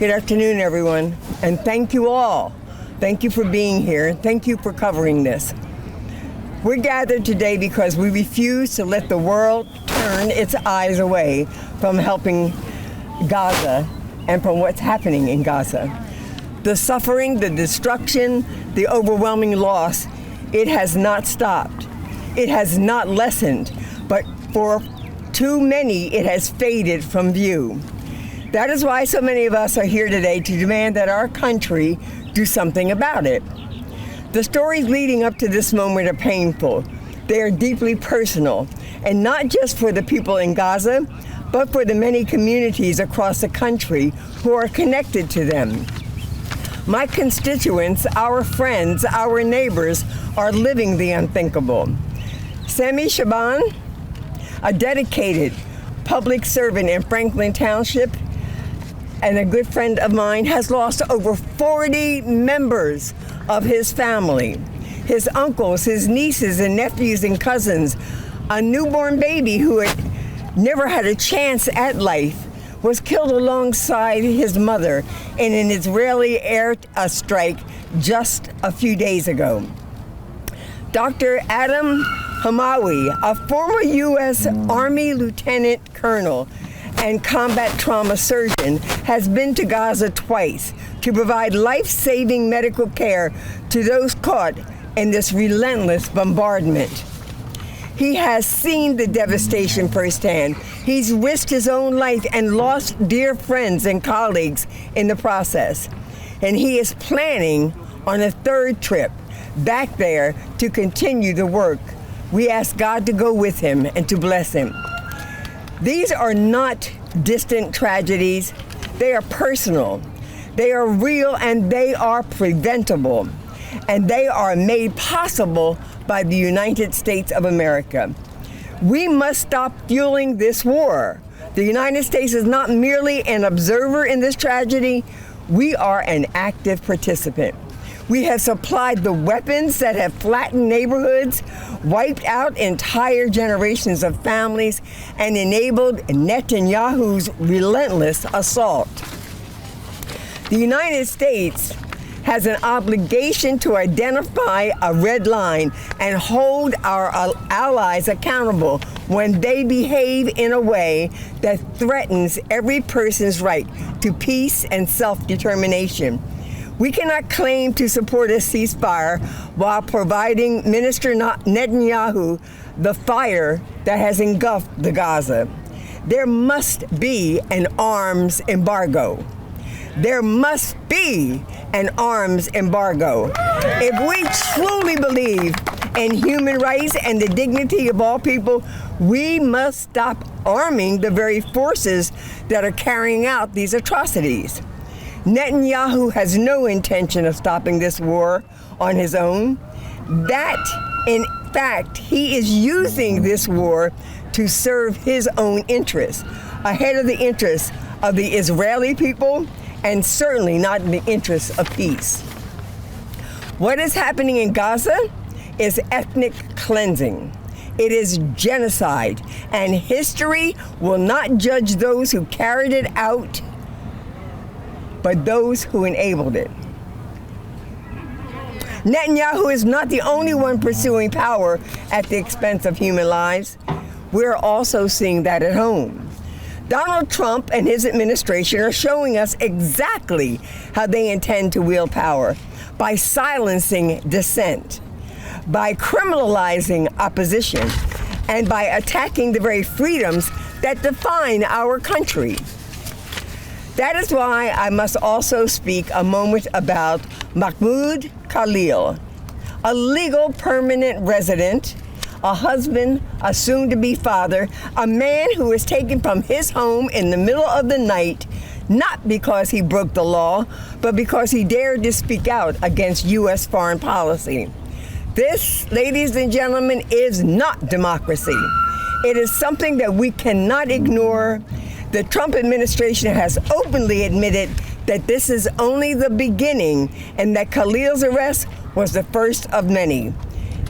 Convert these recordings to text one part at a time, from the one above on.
Good afternoon, everyone, and thank you all. Thank you for being here. Thank you for covering this. We're gathered today because we refuse to let the world turn its eyes away from helping Gaza and from what's happening in Gaza. The suffering, the destruction, the overwhelming loss, it has not stopped. It has not lessened, but for too many, it has faded from view. That is why so many of us are here today to demand that our country do something about it. The stories leading up to this moment are painful. They are deeply personal, and not just for the people in Gaza, but for the many communities across the country who are connected to them. My constituents, our friends, our neighbors are living the unthinkable. Sami Shaban, a dedicated public servant in Franklin Township and a good friend of mine, has lost over 40 members of his family, his uncles, his nieces and nephews and cousins. A newborn baby who had never had a chance at life was killed alongside his mother in an Israeli air strike just a few days ago. Dr. Adam Hamawi, a former U.S. Army lieutenant colonel and combat trauma surgeon, has been to Gaza twice to provide life-saving medical care to those caught in this relentless bombardment. He has seen the devastation firsthand. He's risked his own life and lost dear friends and colleagues in the process. And he is planning on a third trip back there to continue the work. We ask God to go with him and to bless him. These are not distant tragedies. They are personal. They are real, and they are preventable. And they are made possible by the United States of America. We must stop fueling this war. The United States is not merely an observer in this tragedy. We are an active participant. We have supplied the weapons that have flattened neighborhoods, wiped out entire generations of families, and enabled Netanyahu's relentless assault. The United States has an obligation to identify a red line and hold our allies accountable when they behave in a way that threatens every person's right to peace and self-determination. We cannot claim to support a ceasefire while providing Minister Netanyahu the fire that has engulfed the Gaza. There must be an arms embargo. There must be an arms embargo. If we truly believe in human rights and the dignity of all people, we must stop arming the very forces that are carrying out these atrocities. Netanyahu has no intention of stopping this war on his own. That, in fact, he is using this war to serve his own interests, ahead of the interests of the Israeli people, and certainly not in the interests of peace. What is happening in Gaza is ethnic cleansing. It is genocide, and history will not judge those who carried it out, but those who enabled it. Netanyahu is not the only one pursuing power at the expense of human lives. We're also seeing that at home. Donald Trump and his administration are showing us exactly how they intend to wield power: by silencing dissent, by criminalizing opposition, and by attacking the very freedoms that define our country. That is why I must also speak a moment about Mahmoud Khalil, a legal permanent resident, a husband, a soon-to-be father, a man who was taken from his home in the middle of the night, not because he broke the law, but because he dared to speak out against U.S. foreign policy. This, ladies and gentlemen, is not democracy. It is something that we cannot ignore. The Trump administration has openly admitted that this is only the beginning and that Khalil's arrest was the first of many.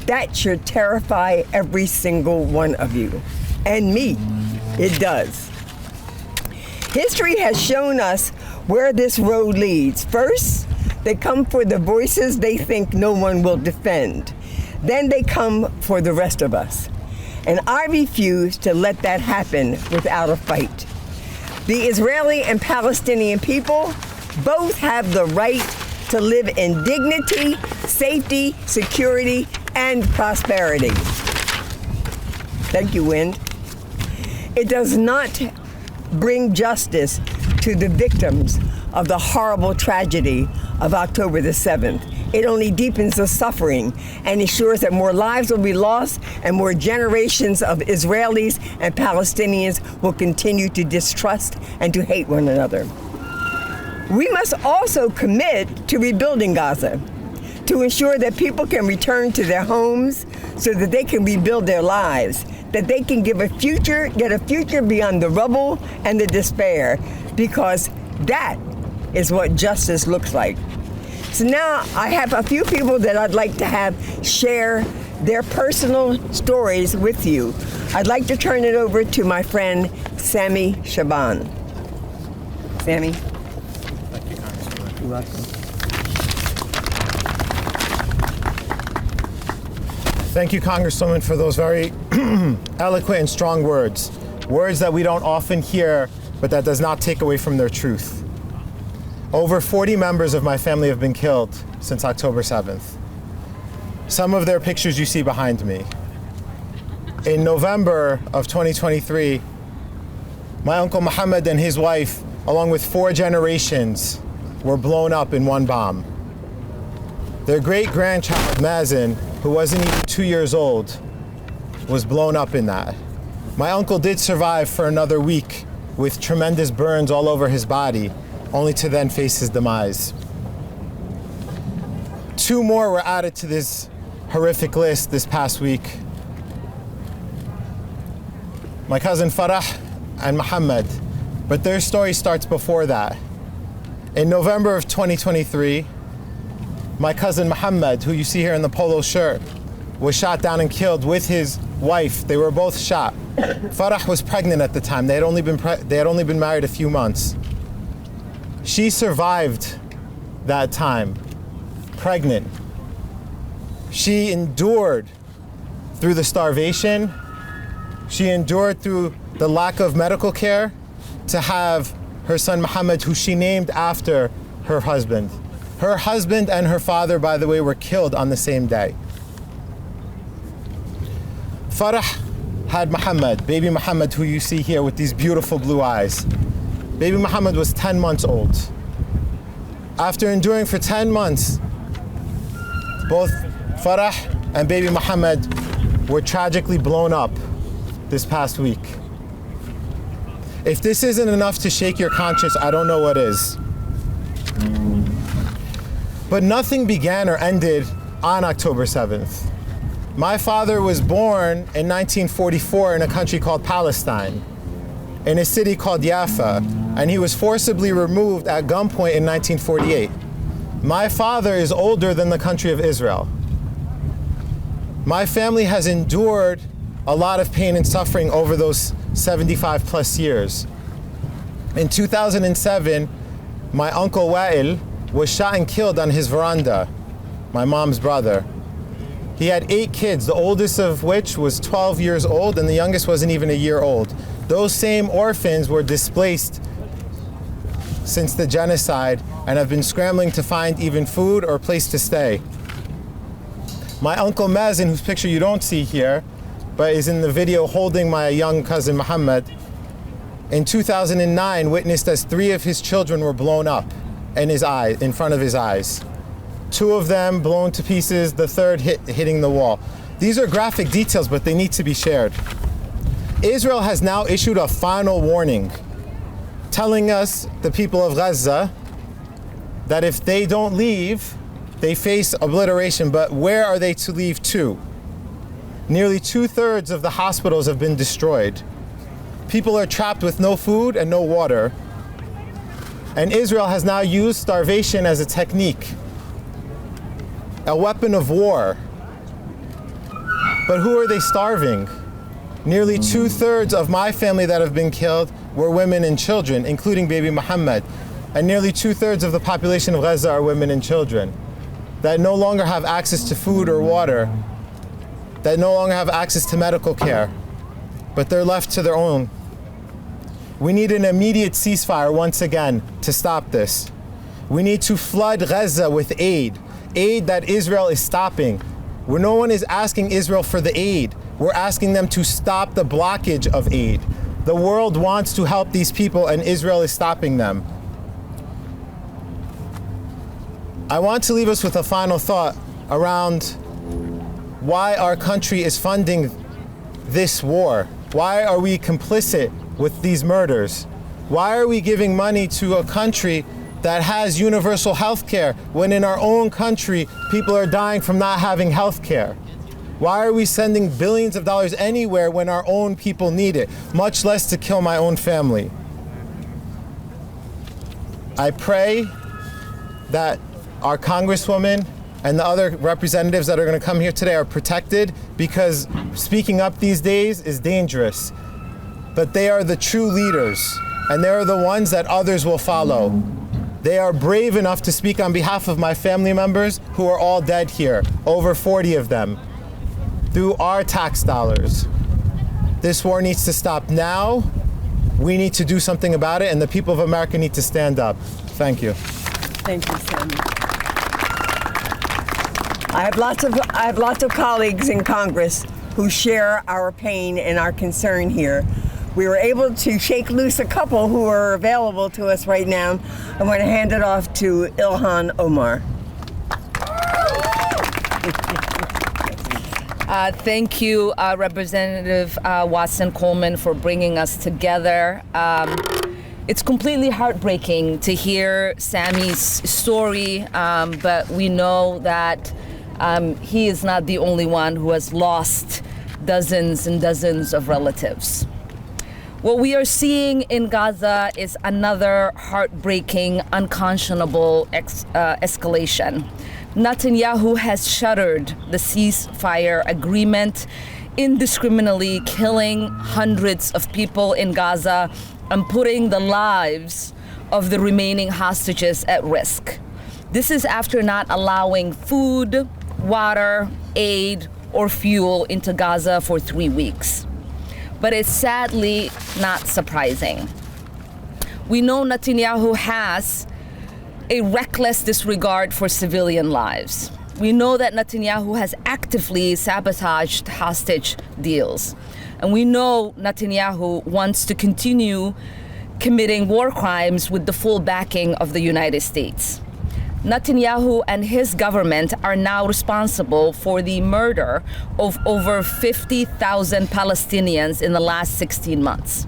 That should terrify every single one of you, and me. It does. History has shown us where this road leads. First, they come for the voices they think no one will defend. Then they come for the rest of us. And I refuse to let that happen without a fight. The Israeli and Palestinian people both have the right to live in dignity, safety, security, and prosperity. Thank you, Wind. It does not bring justice to the victims of the horrible tragedy of October the 7th. It only deepens the suffering and ensures that more lives will be lost and more generations of Israelis and Palestinians will continue to distrust and to hate one another. We must also commit to rebuilding Gaza, to ensure that people can return to their homes so that they can rebuild their lives, that they can get a future beyond the rubble and the despair, because that is what justice looks like. So now I have a few people that I'd like to have share their personal stories with you. I'd like to turn it over to my friend, Sammy Shaban. Sammy? Thank you, Congresswoman. You're welcome. Thank you, Congresswoman, for those very eloquent and strong words. Words that we don't often hear, but that does not take away from their truth. Over 40 members of my family have been killed since October 7th. Some of their pictures you see behind me. In November of 2023, my Uncle Muhammad and his wife, along with 4 generations, were blown up in one bomb. Their great-grandchild, Mazen, who wasn't even 2 years old, was blown up in that. My uncle did survive for another week with tremendous burns all over his body, only to then face his demise. 2 more were added to this horrific list this past week. My cousin Farah and Muhammad, but their story starts before that. In November of 2023, my cousin Muhammad, who you see here in the polo shirt, was shot down and killed with his wife. They were both shot. Farah was pregnant at the time. They had only been married a few months. She survived that time, pregnant. She endured through the starvation. She endured through the lack of medical care to have her son Muhammad, who she named after her husband. Her husband and her father, by the way, were killed on the same day. Farah had Muhammad, baby Muhammad, who you see here with these beautiful blue eyes. Baby Muhammad was 10 months old. After enduring for 10 months, both Farah and baby Muhammad were tragically blown up this past week. If this isn't enough to shake your conscience, I don't know what is. But nothing began or ended on October 7th. My father was born in 1944 in a country called Palestine, in a city called Jaffa, and he was forcibly removed at gunpoint in 1948. My father is older than the country of Israel. My family has endured a lot of pain and suffering over those 75 plus years. In 2007, my uncle Wa'il was shot and killed on his veranda, my mom's brother. He had 8 kids, the oldest of which was 12 years old and the youngest wasn't even a year old. Those same orphans were displaced since the genocide and have been scrambling to find even food or a place to stay. My uncle Mazen, whose picture you don't see here, but is in the video holding my young cousin Muhammad, in 2009 witnessed as 3 of his children were blown up in front of his eyes. 2 of them blown to pieces, the third hitting the wall. These are graphic details, but they need to be shared. Israel has now issued a final warning, telling us, the people of Gaza, that if they don't leave, they face obliteration. But where are they to leave to? Nearly 2/3 of the hospitals have been destroyed. People are trapped with no food and no water. And Israel has now used starvation as a technique, a weapon of war. But who are they starving? Nearly 2/3 of my family that have been killed were women and children, including baby Muhammad. and nearly 2/3 of the population of Gaza are women and children that no longer have access to food or water, that no longer have access to medical care, but they're left to their own. We need an immediate ceasefire once again to stop this. We need to flood Gaza with aid that Israel is stopping. Where no one is asking Israel for the aid. We're asking them to stop the blockage of aid. The world wants to help these people and Israel is stopping them. I want to leave us with a final thought around why our country is funding this war. Why are we complicit with these murders? Why are we giving money to a country that has universal health care when in our own country people are dying from not having health care? Why are we sending billions of dollars anywhere when our own people need it, much less to kill my own family? I pray that our Congresswoman and the other representatives that are going to come here today are protected, because speaking up these days is dangerous. But they are the true leaders, and they are the ones that others will follow. They are brave enough to speak on behalf of my family members who are all dead here, over 40 of them, through our tax dollars. This war needs to stop now. We need to do something about it, and the people of America need to stand up. Thank you. Thank you, Sammy. I have lots of colleagues in Congress who share our pain and our concern here. We were able to shake loose a couple who are available to us right now. I'm going to hand it off to Ilhan Omar. Thank you, Representative Watson Coleman, for bringing us together. It's completely heartbreaking to hear Sammy's story, but we know that he is not the only one who has lost dozens and dozens of relatives. What we are seeing in Gaza is another heartbreaking, unconscionable escalation. Netanyahu has shuttered the ceasefire agreement, indiscriminately killing hundreds of people in Gaza and putting the lives of the remaining hostages at risk. This is after not allowing food, water, aid, or fuel into Gaza for 3 weeks. But it's sadly not surprising. We know Netanyahu has a reckless disregard for civilian lives. We know that Netanyahu has actively sabotaged hostage deals. And we know Netanyahu wants to continue committing war crimes with the full backing of the United States. Netanyahu and his government are now responsible for the murder of over 50,000 Palestinians in the last 16 months.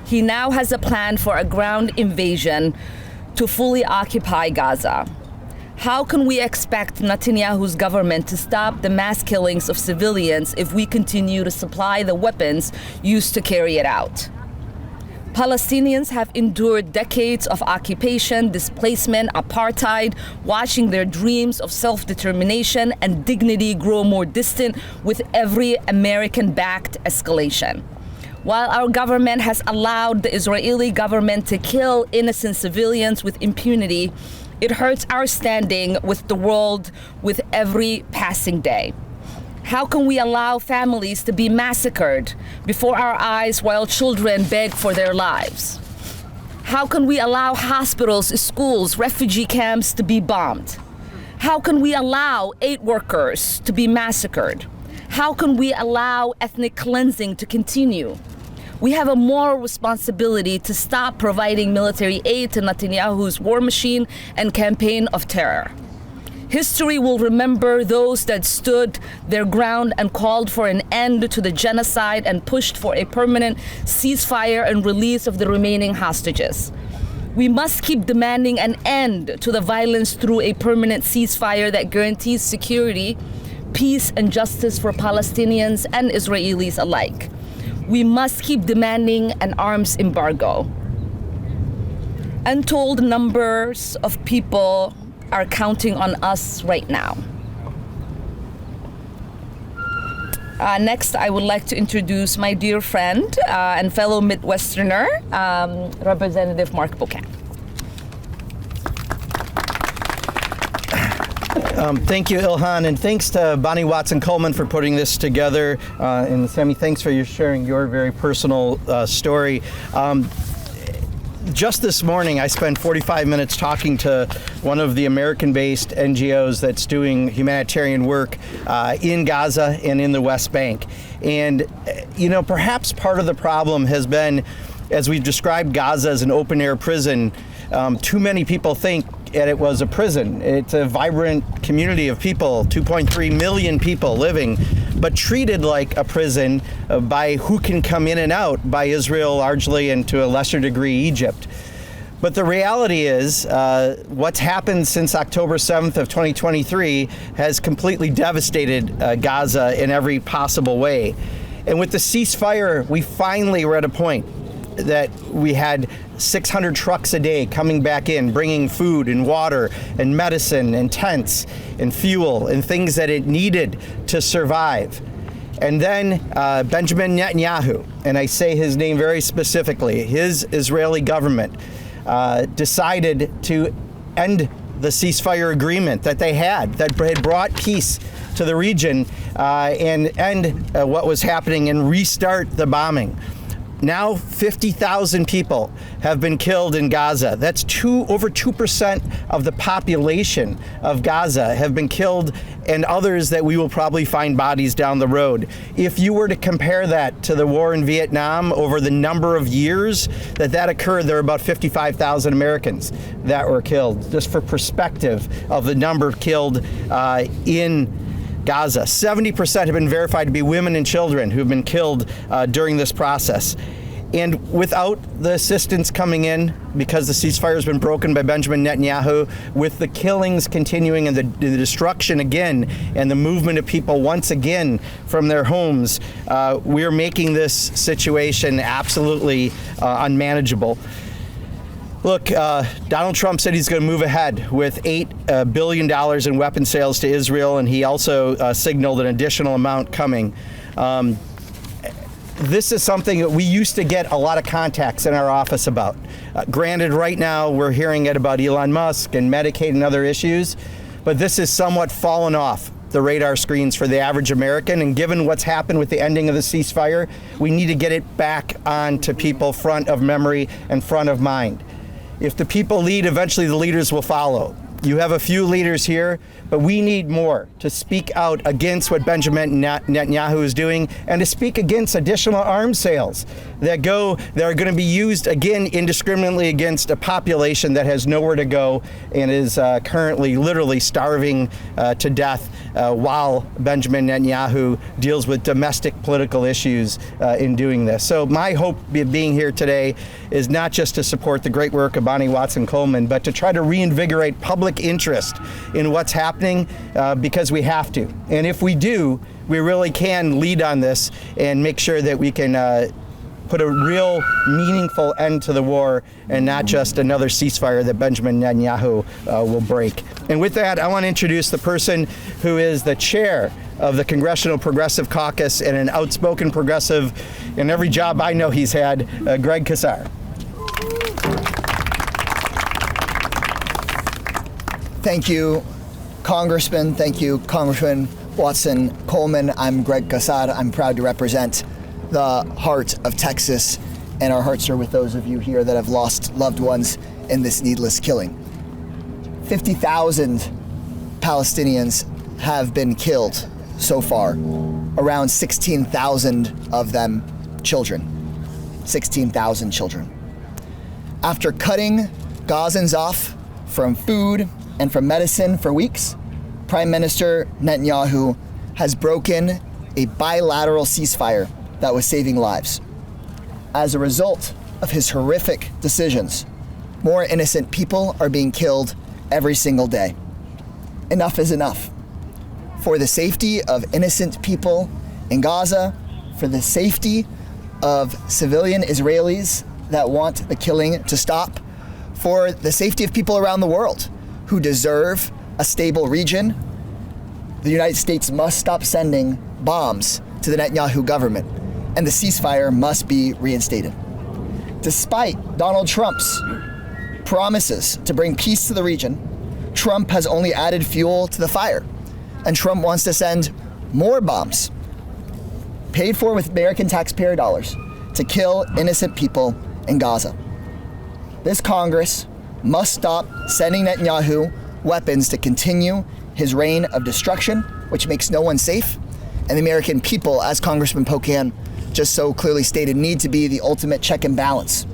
He now has a plan for a ground invasion to fully occupy Gaza. How can we expect Netanyahu's government to stop the mass killings of civilians if we continue to supply the weapons used to carry it out? Palestinians have endured decades of occupation, displacement, apartheid, watching their dreams of self-determination and dignity grow more distant with every American-backed escalation. While our government has allowed the Israeli government to kill innocent civilians with impunity, it hurts our standing with the world with every passing day. How can we allow families to be massacred before our eyes while children beg for their lives? How can we allow hospitals, schools, refugee camps to be bombed? How can we allow aid workers to be massacred? How can we allow ethnic cleansing to continue? We have a moral responsibility to stop providing military aid to Netanyahu's war machine and campaign of terror. History will remember those that stood their ground and called for an end to the genocide and pushed for a permanent ceasefire and release of the remaining hostages. We must keep demanding an end to the violence through a permanent ceasefire that guarantees security, peace, and justice for Palestinians and Israelis alike. We must keep demanding an arms embargo. Untold numbers of people are counting on us right now. Next, I would like to introduce my dear friend and fellow Midwesterner, Representative Mark Buchan. Thank you, Ilhan, and thanks to Bonnie Watson-Coleman for putting this together. And Sammy, thanks for sharing your very personal story. Just this morning, I spent 45 minutes talking to one of the American-based NGOs that's doing humanitarian work in Gaza and in the West Bank. And, perhaps part of the problem has been, as we've described Gaza as an open-air prison, too many people think that it was a prison. It's a vibrant community of people, 2.3 million people living, but treated like a prison by who can come in and out by Israel largely, and to a lesser degree Egypt. But the reality is what's happened since October 7th of 2023 has completely devastated Gaza in every possible way. And with the ceasefire, we finally were at a point that we had 600 trucks a day coming back in, bringing food and water and medicine and tents and fuel and things that it needed to survive. And then Benjamin Netanyahu, and I say his name very specifically, his Israeli government decided to end the ceasefire agreement that they had, that had brought peace to the region, and end what was happening and restart the bombing. Now 50,000 people have been killed in Gaza. That's over 2% of the population of Gaza have been killed, and others that we will probably find bodies down the road. If you were to compare that to the war in Vietnam, over the number of years that occurred, there were about 55,000 Americans that were killed, just for perspective of the number killed in Gaza. 70% have been verified to be women and children who've been killed during this process. And without the assistance coming in, because the ceasefire has been broken by Benjamin Netanyahu, with the killings continuing and the destruction again, and the movement of people once again from their homes, we're making this situation absolutely unmanageable. Look, Donald Trump said he's going to move ahead with $8 billion in weapon sales to Israel, and he also signaled an additional amount coming. This is something that we used to get a lot of contacts in our office about. Granted, right now we're hearing it about Elon Musk and Medicaid and other issues, but this is somewhat fallen off the radar screens for the average American, and given what's happened with the ending of the ceasefire, we need to get it back on to people front of memory and front of mind. If the people lead, eventually the leaders will follow. You have a few leaders here, but we need more to speak out against what Benjamin Netanyahu is doing, and to speak against additional arms sales that are going to be used again indiscriminately against a population that has nowhere to go and is currently literally starving to death while Benjamin Netanyahu deals with domestic political issues in doing this. So my hope being here today is not just to support the great work of Bonnie Watson-Coleman, but to try to reinvigorate public interest in what's happening, because we have to. And if we do, we really can lead on this and make sure that we can put a real meaningful end to the war, and not just another ceasefire that Benjamin Netanyahu will break. And with that, I want to introduce the person who is the chair of the Congressional Progressive Caucus and an outspoken progressive in every job I know he's had, Greg Casar. Thank you, Congressman. Thank you, Congressman Watson-Coleman. I'm Greg Casar. I'm proud to represent the heart of Texas, and our hearts are with those of you here that have lost loved ones in this needless killing. 50,000 Palestinians have been killed so far, around 16,000 of them children. 16,000 children. After cutting Gazans off from food and from medicine for weeks, Prime Minister Netanyahu has broken a bilateral ceasefire that was saving lives. As a result of his horrific decisions, more innocent people are being killed every single day. Enough is enough. For the safety of innocent people in Gaza, for the safety of civilian Israelis that want the killing to stop, for the safety of people around the world who deserve a stable region, the United States must stop sending bombs to the Netanyahu government, and the ceasefire must be reinstated. Despite Donald Trump's promises to bring peace to the region, Trump has only added fuel to the fire. And Trump wants to send more bombs, paid for with American taxpayer dollars, to kill innocent people in Gaza. This Congress must stop sending Netanyahu weapons to continue his reign of destruction, which makes no one safe. And the American people, as Congressman Pocan just so clearly stated, need to be the ultimate check and balance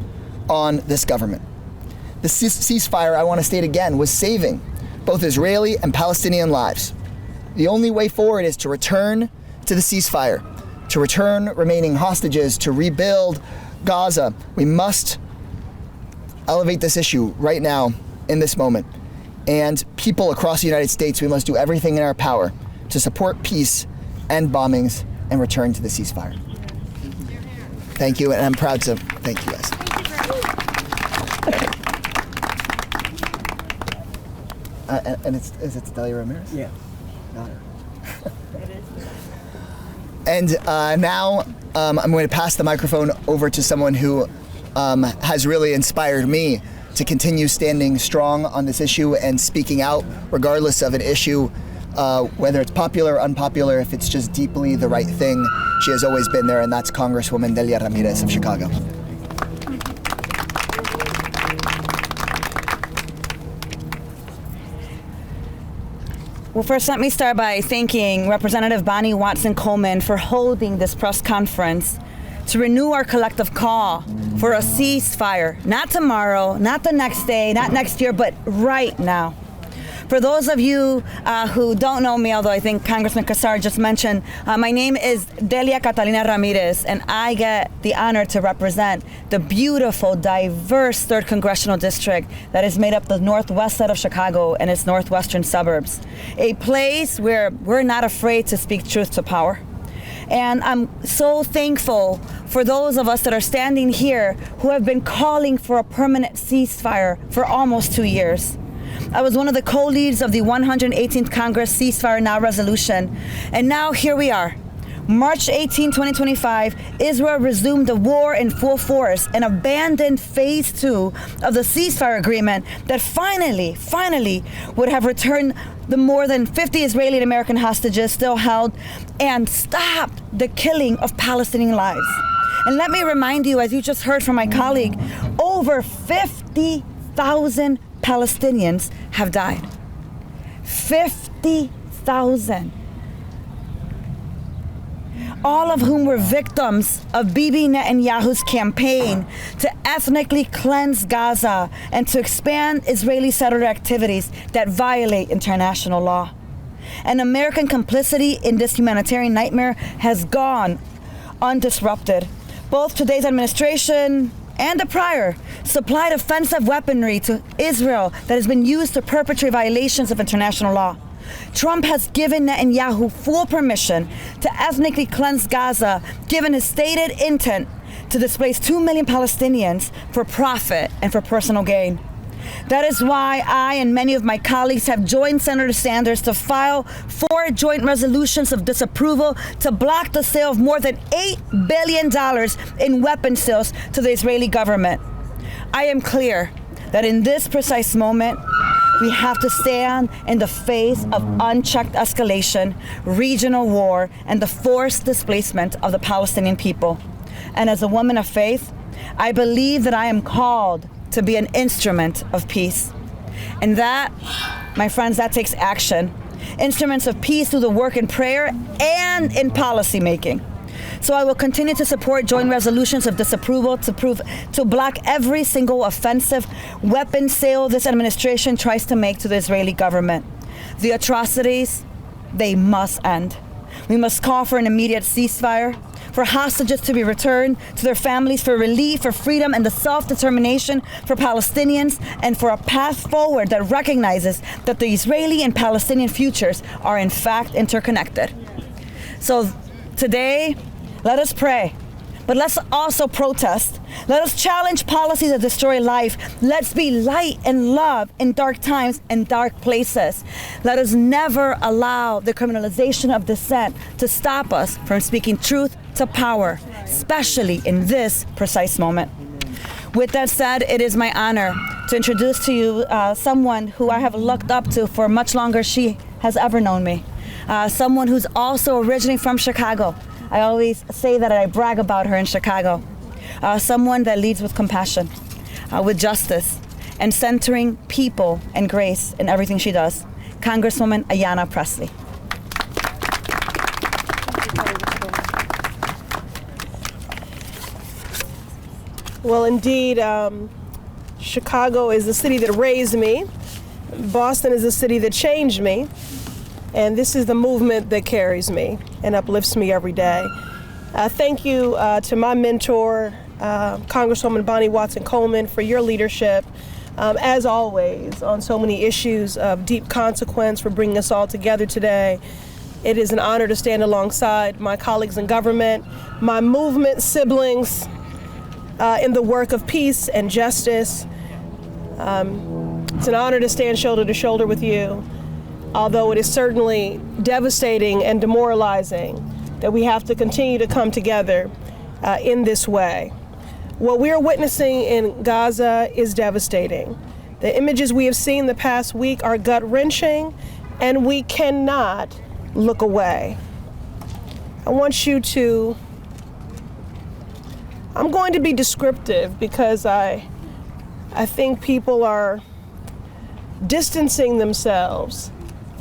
on this government. The ceasefire, I want to state again, was saving both Israeli and Palestinian lives. The only way forward is to return to the ceasefire, to return remaining hostages, to rebuild Gaza. We must elevate this issue right now, in this moment. And people across the United States, we must do everything in our power to support peace, end bombings, and return to the ceasefire. Thank you, and I'm proud to thank you guys. And is it Delia Ramirez? Yeah. Not her. And now I'm going to pass the microphone over to someone who has really inspired me to continue standing strong on this issue and speaking out regardless of an issue, whether it's popular or unpopular, if it's just deeply the right thing. She has always been there, and that's Congresswoman Delia Ramirez of Chicago. Well, first, let me start by thanking Representative Bonnie Watson-Coleman for holding this press conference to renew our collective call for a ceasefire. Not tomorrow, not the next day, not next year, but right now. For those of you who don't know me, although I think Congressman Casar just mentioned, my name is Delia Catalina Ramirez, and I get the honor to represent the beautiful, diverse 3rd Congressional District that is made up the northwest side of Chicago and its northwestern suburbs. A place where we're not afraid to speak truth to power. And I'm so thankful for those of us that are standing here who have been calling for a permanent ceasefire for almost 2 years. I was one of the co-leads of the 118th Congress Ceasefire Now resolution, and now here we are. March 18, 2025, Israel resumed the war in full force and abandoned phase 2 of the ceasefire agreement that finally would have returned the more than 50 Israeli and American hostages still held and stopped the killing of Palestinian lives. And let me remind you, as you just heard from my colleague, over 50,000 Palestinians have died. 50,000. All of whom were victims of Bibi Netanyahu's campaign to ethnically cleanse Gaza and to expand Israeli settler activities that violate international law. And American complicity in this humanitarian nightmare has gone undisrupted. Both today's administration and the prior supplied offensive weaponry to Israel that has been used to perpetrate violations of international law. Trump has given Netanyahu full permission to ethnically cleanse Gaza, given his stated intent to displace 2 million Palestinians for profit and for personal gain. That is why I and many of my colleagues have joined Senator Sanders to file 4 joint resolutions of disapproval to block the sale of more than $8 billion in weapon sales to the Israeli government. I am clear that in this precise moment, we have to stand in the face of unchecked escalation, regional war, and the forced displacement of the Palestinian people. And as a woman of faith, I believe that I am called to be an instrument of peace. And that, my friends, that takes action. Instruments of peace through the work in prayer and in policy making. So I will continue to support joint resolutions of disapproval to block every single offensive weapon sale this administration tries to make to the Israeli government. The atrocities, they must end. We must call for an immediate ceasefire, for hostages to be returned to their families, for relief, for freedom, and the self-determination for Palestinians, and for a path forward that recognizes that the Israeli and Palestinian futures are in fact interconnected. So today, let us pray, but let's also protest. Let us challenge policies that destroy life. Let's be light and love in dark times and dark places. Let us never allow the criminalization of dissent to stop us from speaking truth to power, especially in this precise moment. With that said, it is my honor to introduce to you someone who I have looked up to for much longer she has ever known me. Someone who's also originally from Chicago. I always say that I brag about her in Chicago. Someone that leads with compassion, with justice, and centering people and grace in everything she does. Congresswoman Ayanna Pressley. Well, indeed, Chicago is the city that raised me. Boston is the city that changed me. And this is the movement that carries me and uplifts me every day. Thank you to my mentor, Congresswoman Bonnie Watson Coleman, for your leadership, as always, on so many issues of deep consequence, for bringing us all together today. It is an honor to stand alongside my colleagues in government, my movement siblings, in the work of peace and justice. It's an honor to stand shoulder to shoulder with you, although it is certainly devastating and demoralizing that we have to continue to come together in this way. What we are witnessing in Gaza is devastating. The images we have seen the past week are gut-wrenching, and we cannot look away. I'm going to be descriptive because I think people are distancing themselves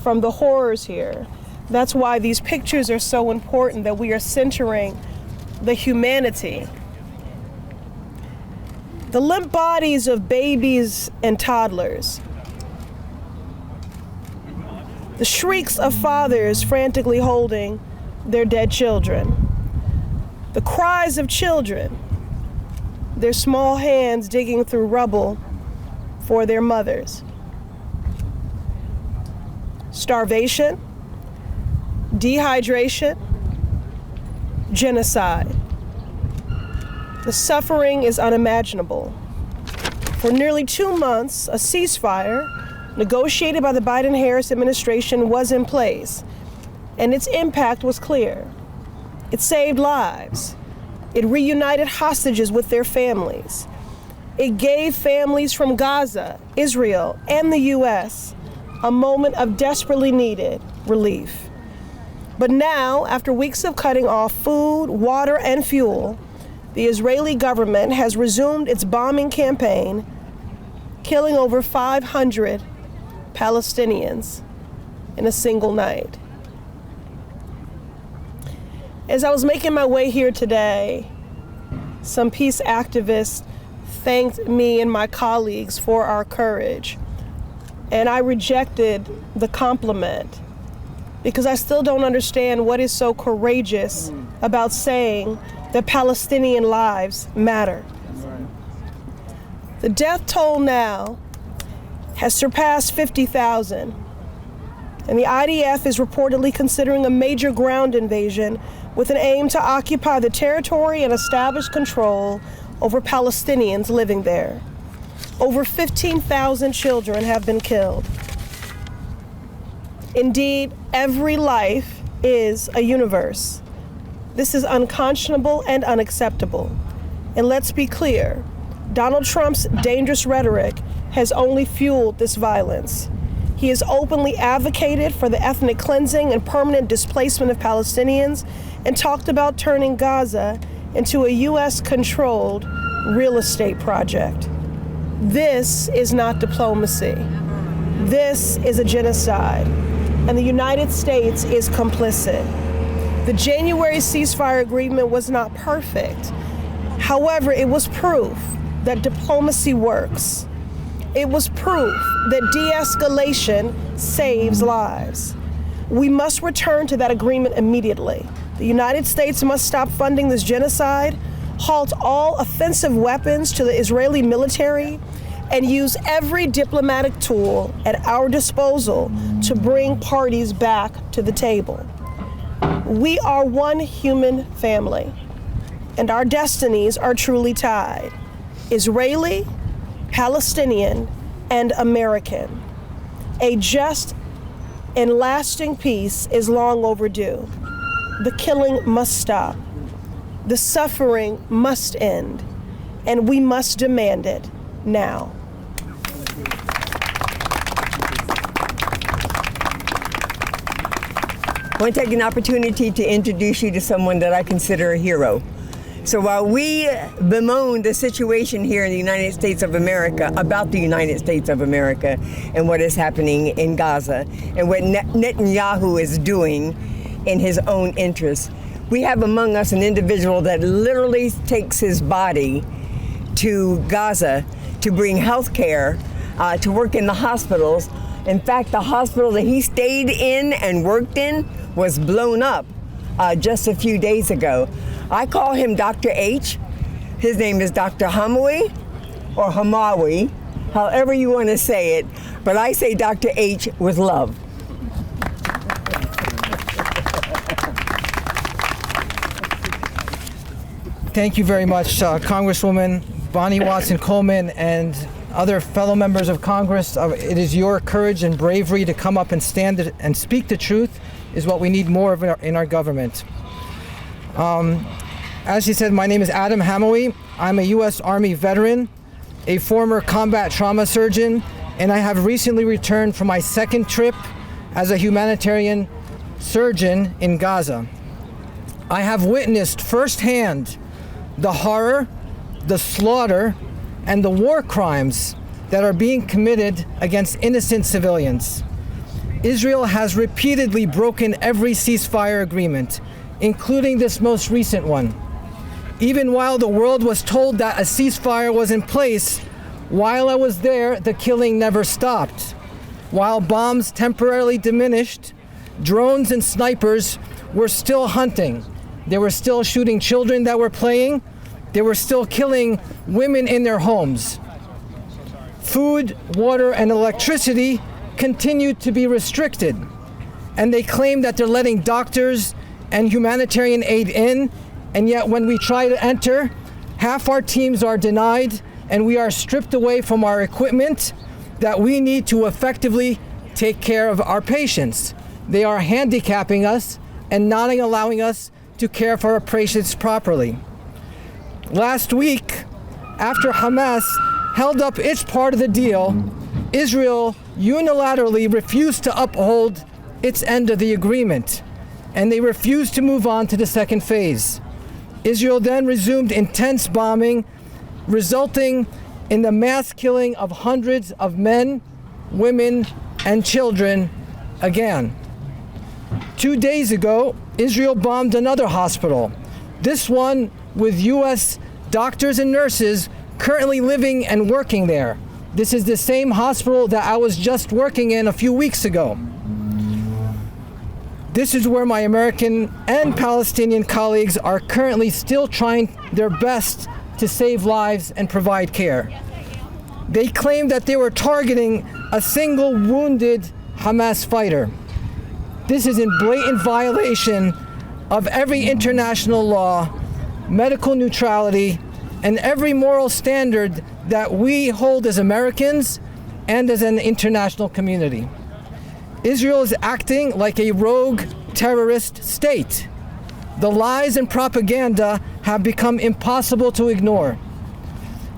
from the horrors here. That's why these pictures are so important, that we are centering the humanity. The limp bodies of babies and toddlers. The shrieks of fathers frantically holding their dead children. The cries of children, their small hands digging through rubble for their mothers. Starvation, dehydration, genocide. The suffering is unimaginable. For nearly 2 months, a ceasefire negotiated by the Biden-Harris administration was in place, and its impact was clear. It saved lives. It reunited hostages with their families. It gave families from Gaza, Israel, and the U.S. a moment of desperately needed relief. But now, after weeks of cutting off food, water, and fuel, the Israeli government has resumed its bombing campaign, killing over 500 Palestinians in a single night. As I was making my way here today, some peace activists thanked me and my colleagues for our courage. And I rejected the compliment because I still don't understand what is so courageous about saying that Palestinian lives matter. The death toll now has surpassed 50,000, and the IDF is reportedly considering a major ground invasion with an aim to occupy the territory and establish control over Palestinians living there. Over 15,000 children have been killed. Indeed, every life is a universe. This is unconscionable and unacceptable. And let's be clear, Donald Trump's dangerous rhetoric has only fueled this violence. He has openly advocated for the ethnic cleansing and permanent displacement of Palestinians and talked about turning Gaza into a U.S.-controlled real estate project. This is not diplomacy. This is a genocide, and the United States is complicit. The January ceasefire agreement was not perfect. However, it was proof that diplomacy works. It was proof that de-escalation saves lives. We must return to that agreement immediately. The United States must stop funding this genocide, halt all offensive weapons to the Israeli military, and use every diplomatic tool at our disposal to bring parties back to the table. We are one human family, and our destinies are truly tied: Israeli, Palestinian, and American. A just and lasting peace is long overdue. The killing must stop. The suffering must end. and we must demand it now. I want to take an opportunity to introduce you to someone that I consider a hero. So while we bemoan the situation here in the United States of America, about the United States of America and what is happening in Gaza and what Netanyahu is doing in his own interests, we have among us an individual that literally takes his body to Gaza to bring health care, to work in the hospitals. In fact, the hospital that he stayed in and worked in was blown up just a few days ago. I call him Dr. H. His name is Dr. Hamawi or Hamawi, however you want to say it, but I say Dr. H with love. Thank you very much, Congresswoman Bonnie Watson Coleman and other fellow members of Congress. It is your courage and bravery to come up and stand and speak the truth is what we need more of in our government. As she said, my name is Adam Hamawi. I'm a U.S. Army veteran, a former combat trauma surgeon, and I have recently returned from my second trip as a humanitarian surgeon in Gaza. I have witnessed firsthand the horror, the slaughter, and the war crimes that are being committed against innocent civilians. Israel has repeatedly broken every ceasefire agreement, including this most recent one. Even while the world was told that a ceasefire was in place, while I was there, the killing never stopped. While bombs temporarily diminished, drones and snipers were still hunting. They were still shooting children that were playing. They were still killing women in their homes. Food, water, and electricity continued to be restricted. And they claim that they're letting doctors and humanitarian aid in, and yet when we try to enter, half our teams are denied, and we are stripped away from our equipment that we need to effectively take care of our patients. They are handicapping us and not allowing us to care for our patients properly. Last week, after Hamas held up its part of the deal, Israel unilaterally refused to uphold its end of the agreement, and they refused to move on to the second phase. Israel then resumed intense bombing, resulting in the mass killing of hundreds of men, women, and children again. 2 days ago, Israel bombed another hospital, this one with U.S. doctors and nurses currently living and working there. This is the same hospital that I was just working in a few weeks ago. This is where my American and Palestinian colleagues are currently still trying their best to save lives and provide care. They claim that they were targeting a single wounded Hamas fighter. This is in blatant violation of every international law, medical neutrality, and every moral standard that we hold as Americans and as an international community. Israel is acting like a rogue terrorist state. The lies and propaganda have become impossible to ignore.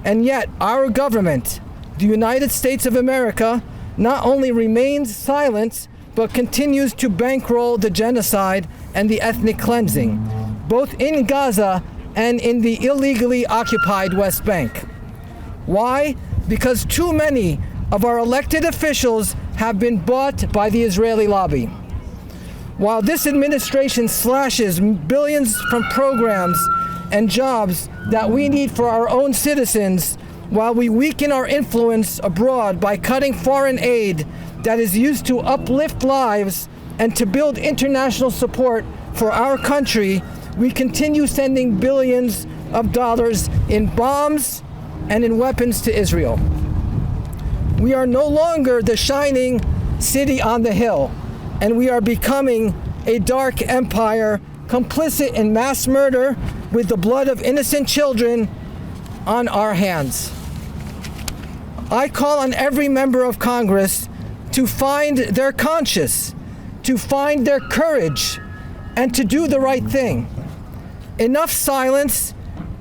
And yet, our government, the United States of America, not only remains silent, but continues to bankroll the genocide and the ethnic cleansing, both in Gaza and in the illegally occupied West Bank. Why? Because too many of our elected officials have been bought by the Israeli lobby. While this administration slashes billions from programs and jobs that we need for our own citizens, while we weaken our influence abroad by cutting foreign aid that is used to uplift lives and to build international support for our country, we continue sending billions of dollars in bombs and in weapons to Israel. We are no longer the shining city on the hill, and we are becoming a dark empire complicit in mass murder with the blood of innocent children on our hands. I call on every member of Congress to find their conscience, to find their courage, and to do the right thing. Enough silence,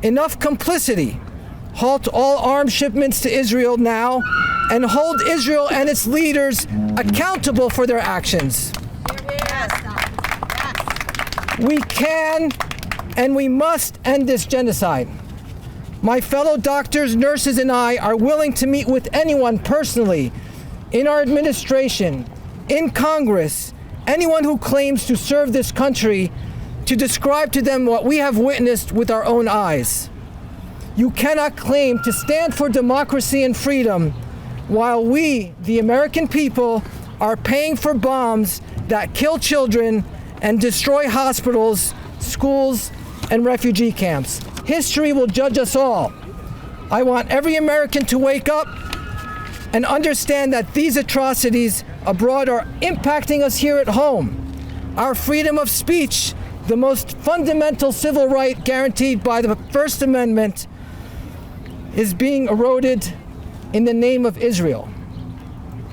enough complicity. halt all arms shipments to Israel now, and hold Israel and its leaders accountable for their actions. We can and we must end this genocide. My fellow doctors, nurses, and I are willing to meet with anyone personally, in our administration, in Congress, anyone who claims to serve this country, to describe to them what we have witnessed with our own eyes. You cannot claim to stand for democracy and freedom while we, the American people, are paying for bombs that kill children and destroy hospitals, schools, and refugee camps. History will judge us all. I want every American to wake up and understand that these atrocities abroad are impacting us here at home. Our freedom of speech, the most fundamental civil right guaranteed by the First Amendment, is being eroded in the name of Israel.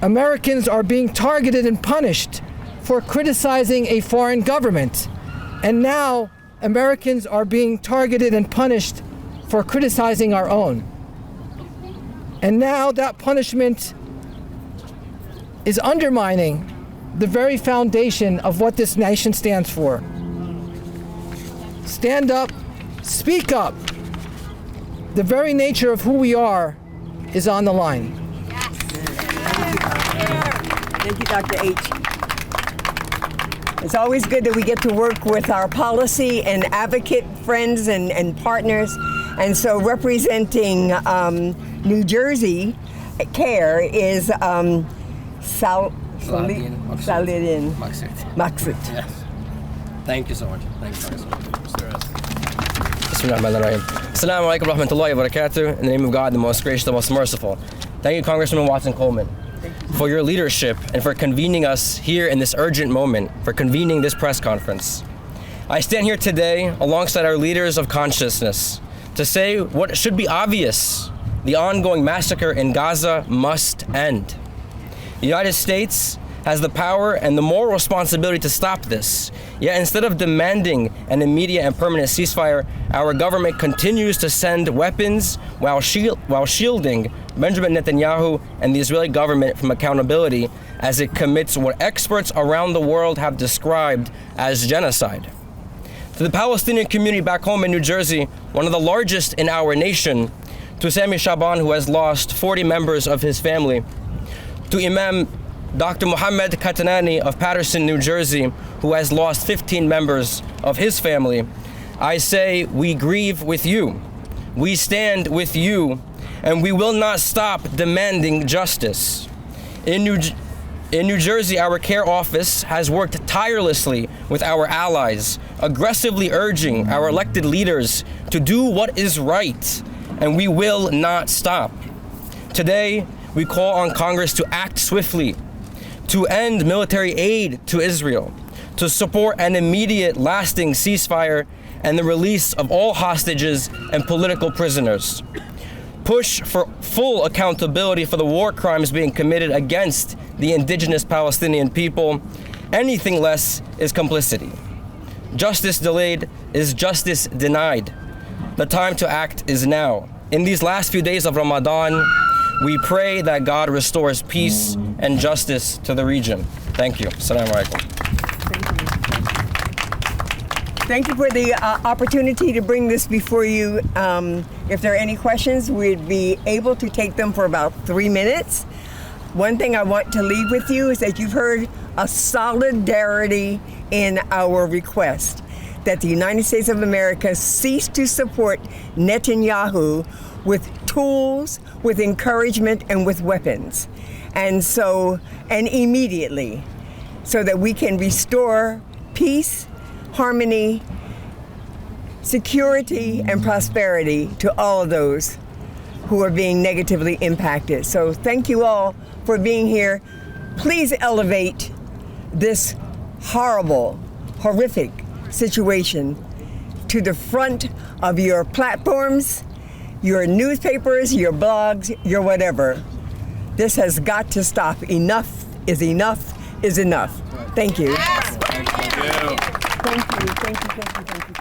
Americans are being targeted and punished for criticizing a foreign government. And now Americans are being targeted and punished for criticizing our own. And now that punishment is undermining the very foundation of what this nation stands for. Stand up, speak up. The very nature of who we are is on the line. Thank you, Dr. H. It's always good that we get to work with our policy and advocate friends and partners. And so representing New Jersey, CAIR is Saladin Maksud. Yes. Thank you so much. Thank you so much. Assalamu alaikum wa rahmatullahi wa barakatuh. In the name of God, the most gracious, the most merciful. Thank you, Congressman Watson Coleman, for your leadership and for convening us here in this urgent moment, for convening this press conference. I stand here today alongside our leaders of consciousness to say what should be obvious. The ongoing massacre in Gaza must end. The United States has the power and the moral responsibility to stop this. Yet instead of demanding an immediate and permanent ceasefire, our government continues to send weapons while shielding Benjamin Netanyahu and the Israeli government from accountability as it commits what experts around the world have described as genocide. To the Palestinian community back home in New Jersey, one of the largest in our nation, to Sami Shaban, who has lost 40 members of his family, to Imam Dr. Mohammed Katanani of Patterson, New Jersey, who has lost 15 members of his family, I say we grieve with you. We stand with you, and we will not stop demanding justice. In New Jersey, our CAIR office has worked tirelessly with our allies, aggressively urging our elected leaders to do what is right, and we will not stop. Today, we call on Congress to act swiftly, to end military aid to Israel, to support an immediate, lasting ceasefire and the release of all hostages and political prisoners. Push for full accountability for the war crimes being committed against the indigenous Palestinian people. Anything less is complicity. Justice delayed is justice denied. The time to act is now. In these last few days of Ramadan, we pray that God restores peace and justice to the region. Thank you. Assalamu alaikum. Thank you for the opportunity to bring this before you. If there are any questions, we'd be able to take them for about 3 minutes. One thing I want to leave with you is that you've heard a solidarity in our request that the United States of America cease to support Netanyahu with tools, with encouragement, and with weapons. And immediately, so that we can restore peace, harmony, security, and prosperity to all of those who are being negatively impacted. So thank you all for being here. Please elevate this horrible, horrific situation to the front of your platforms, your newspapers, your blogs, your whatever. This has got to stop. Enough is enough is enough. Thank you. Thank you. Thank you.